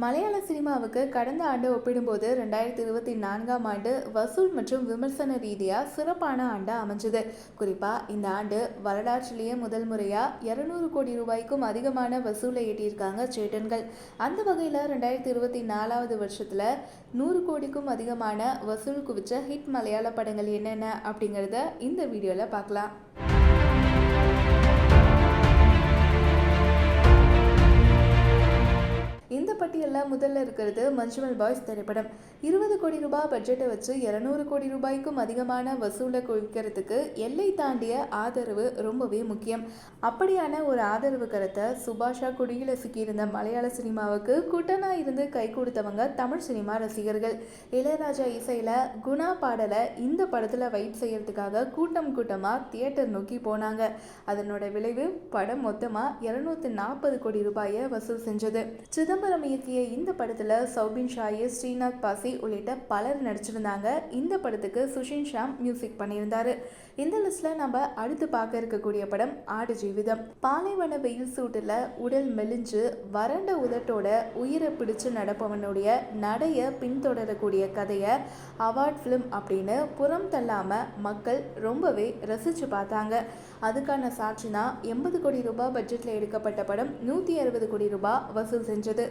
மலையாள சினிமாவுக்கு கடந்த ஆண்டு ஒப்பிடும்போது 2024ஆம் ஆண்டு வசூல் மற்றும் விமர்சன ரீதியாக சிறப்பான ஆண்டாக அமைஞ்சது. குறிப்பாக இந்த ஆண்டு வரலாற்றிலேயே முதல் முறையாக 200 கோடி ரூபாய்க்கும் அதிகமான வசூலை ஈட்டியிருக்காங்க சேட்டன்கள். அந்த வகையில் 2024வது வருஷத்தில் 100 கோடிக்கும் அதிகமான வசூல் குவிச்ச ஹிட் மலையாள படங்கள் என்னென்ன அப்படிங்கிறத இந்த வீடியோவில் பார்க்கலாம். இந்த பட்டியலில் முதல்ல இருக்கிறது மஞ்சுமல் பாய்ஸ் திரைப்படம். 20 கோடி ரூபாய் பட்ஜெட்டை வச்சு 200 கோடி ரூபாய்க்கும் அதிகமான வசூலை குவிக்கிறதுக்கு எல்லை தாண்டிய ஆதரவு ரொம்பவே முக்கியம். அப்படியான ஒரு ஆதரவு கருத்தை சுபாஷா குடியில் சிக்கியிருந்த மலையாள சினிமாவுக்கு கூட்டனாக இருந்து கை கொடுத்தவங்க தமிழ் சினிமா ரசிகர்கள். இளையராஜா இசையில் குணா பாடலை இந்த படத்தில் வெயிட் செய்யறதுக்காக கூட்டமாக தியேட்டர் நோக்கி போனாங்க. அதனோட விளைவு படம் மொத்தமாக 240 கோடி ரூபாயை வசூல் செஞ்சது. சிதம்பரம் இயக்கிய இந்த படத்துல சௌபின் ஷாயி, ஸ்ரீநாத் பாசி உள்ளிட்ட பலர் நடிச்சிருந்தாங்க. இந்த படத்துக்கு சுஷின் ஷாம் மியூசிக் பண்ணியிருந்தாரு. இந்த லிஸ்ட்ல நம்ம அடுத்து பார்க்க இருக்கக்கூடிய படம் ஆடு ஜீவிதம். பாலைவன வெயில் சூட்டுல உடல் மெலிஞ்சு வறண்ட உதட்டோட உயிரை பிடிச்சு நடப்பவனுடைய நடைய பின்தொடரக்கூடிய கதையை அவார்ட் ஃபிலிம் அப்படின்னு புறம் தள்ளாம மக்கள் ரொம்பவே ரசிச்சு பார்த்தாங்க. அதுக்கான சாட்சினா 80 கோடி ரூபாய் பட்ஜெட்ல எடுக்கப்பட்ட படம் 160 கோடி ரூபாய் வசூல் செஞ்சது.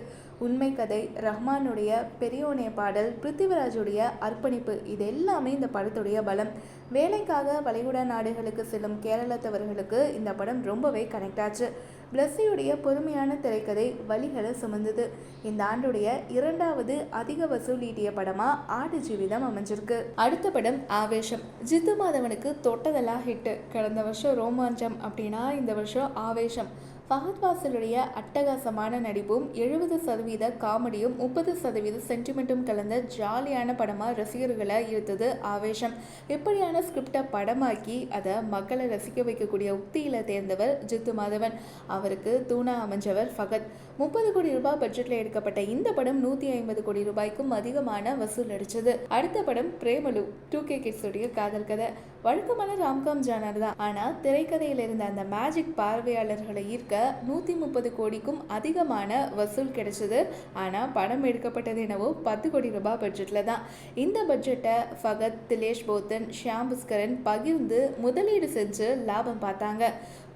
உண்மை கதை, ரஹ்மானுடைய பெரியோனே பாடல், பிருத்திவிராஜுடைய அர்ப்பணிப்பு, இது எல்லாமே இந்த படத்துடைய பலம். வேலைக்காக வளைகுடா நாடுகளுக்கு செல்லும் கேரளத்தவர்களுக்கு இந்த படம் ரொம்பவே கனெக்ட் ஆச்சு. பிளஸ்ஸியுடைய பொறுமையான திரைக்கதை வழிகளை சுமந்தது. இந்த ஆண்டுடைய 2வது அதிக வசூல் ஈட்டிய படமா ஆடு ஜீவிதம் அமைஞ்சிருக்கு. அடுத்த படம் ஆவேசம். ஜித்து மாதவனுக்கு தொட்டதெல்லாம் ஹிட்டு. கடந்த வருஷம் ரோமாஞ்சம் அப்படின்னா இந்த வருஷம் ஆவேசம். ஃபஹத் ஃபாசிலுடைய அட்டகாசமான நடிப்பும் 70% காமெடியும் 30% சென்டிமெண்ட்டும் கலந்த ஜாலியான படமாக ரசிகர்களை ஈர்த்தது ஆவேசம். இப்படியான ஸ்கிரிப்டை படமாக்கி அதை மக்களை ரசிக்க வைக்கக்கூடிய உத்தியில் தேர்ந்தவர் ஜித்து மாதவன். அவருக்கு தூணா அமைஞ்சவர் ஃபகத். 30 கோடி ரூபாய் பட்ஜெட்டில் எடுக்கப்பட்ட இந்த படம் 150 கோடி ரூபாய்க்கும் அதிகமான வசூல் அடிச்சது. அடுத்த படம் பிரேமலு. 2K கிட்ஸ் உடைய காதல் கதை. வழக்கமான ராம்காம் ஜானர் தான். ஆனால் திரைக்கதையில் இருந்த அந்த மேஜிக் பார்வையாளர்களை ஈர்க்க 130 கோடிக்கும் அதிகமான வசூல் கிடைச்சது. ஆனால் படம் எடுக்கப்பட்டது என்னவோ 10 கோடி ரூபாய் பட்ஜெட்டில் தான். இந்த பட்ஜெட்டை ஃபகத், திலேஷ் போத்தன், ஷியாம் புஷ்கரன் பகிர்ந்து முதலீடு செஞ்சு லாபம் பார்த்தாங்க.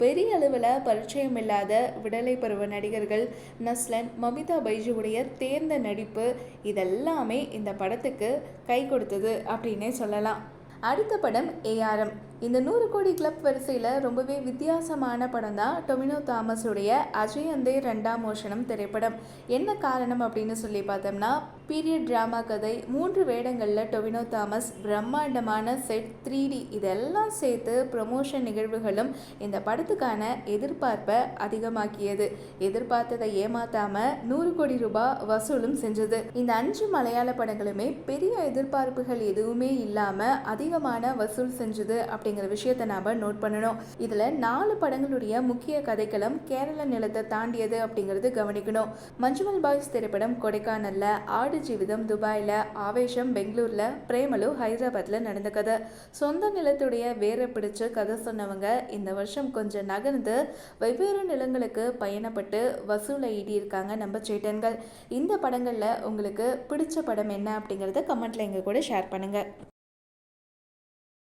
பெரிய அளவில் பரிச்சயம் இல்லாத விடலை பருவ நடிகர்கள் நஸ்லன், மமிதா பைஜுவுடைய தேர்ந்த நடிப்பு, இதெல்லாமே இந்த படத்துக்கு கை கொடுத்தது அப்படின்னே சொல்லலாம். அடுத்த படம் ஏஆர்எம். இந்த 100 கோடி கிளப் வரிசையில் ரொம்பவே வித்தியாசமான படம் தான் டொமினோ தாமஸுடைய அஜய் அந்தே 2ஆம் மோஷனம் திரைப்படம். என்ன காரணம் அப்படின்னு சொல்லி பார்த்தோம்னா, பீரியட் ட்ராமா கதை, 3 வேடங்களில் டொமினோ தாமஸ், பிரம்மாண்டமான செட், 3D, இதெல்லாம் சேர்த்து ப்ரமோஷன் நிகழ்வுகளும் இந்த படத்துக்கான எதிர்பார்ப்பை அதிகமாக்கியது. எதிர்பார்த்ததை ஏமாத்தாமல் 100 கோடி ரூபாய் வசூலும் செஞ்சது. இந்த 5 மலையாள படங்களுமே பெரிய எதிர்பார்ப்புகள் எதுவுமே இல்லாமல் அதிகமான வசூல் செஞ்சது அப்படிங்கிற விஷயத்தை நாம நோட் பண்ணணும். இதுல 4 படங்களுடைய முக்கிய கதைக்களம் கேரள நிலத்தை தாண்டியது அப்படிங்கிறது கவனிக்கணும். மஞ்சுமல் பாய்ஸ் திரைப்படம் கொடைக்கானல்ல, ஆடு ஜீவிதம் துபாயில, ஆவேசம் பெங்களூர்ல, பிரேமலு ஹைதராபாத்ல நடந்த கதை. சொந்த நிலத்துடைய வேரை பிடிச்சு கதை சொன்னவங்க இந்த வருஷம் கொஞ்சம் நகர்ந்து வெவ்வேறு நிலங்களுக்கு பயணப்பட்டு வசூலை ஈட்டியிருக்காங்க நம்ம சேட்டன்கள். இந்த படங்கள்ல உங்களுக்கு பிடிச்ச படம் என்ன அப்படிங்கறத கமெண்ட்ல எங்க கூட ஷேர் பண்ணுங்க.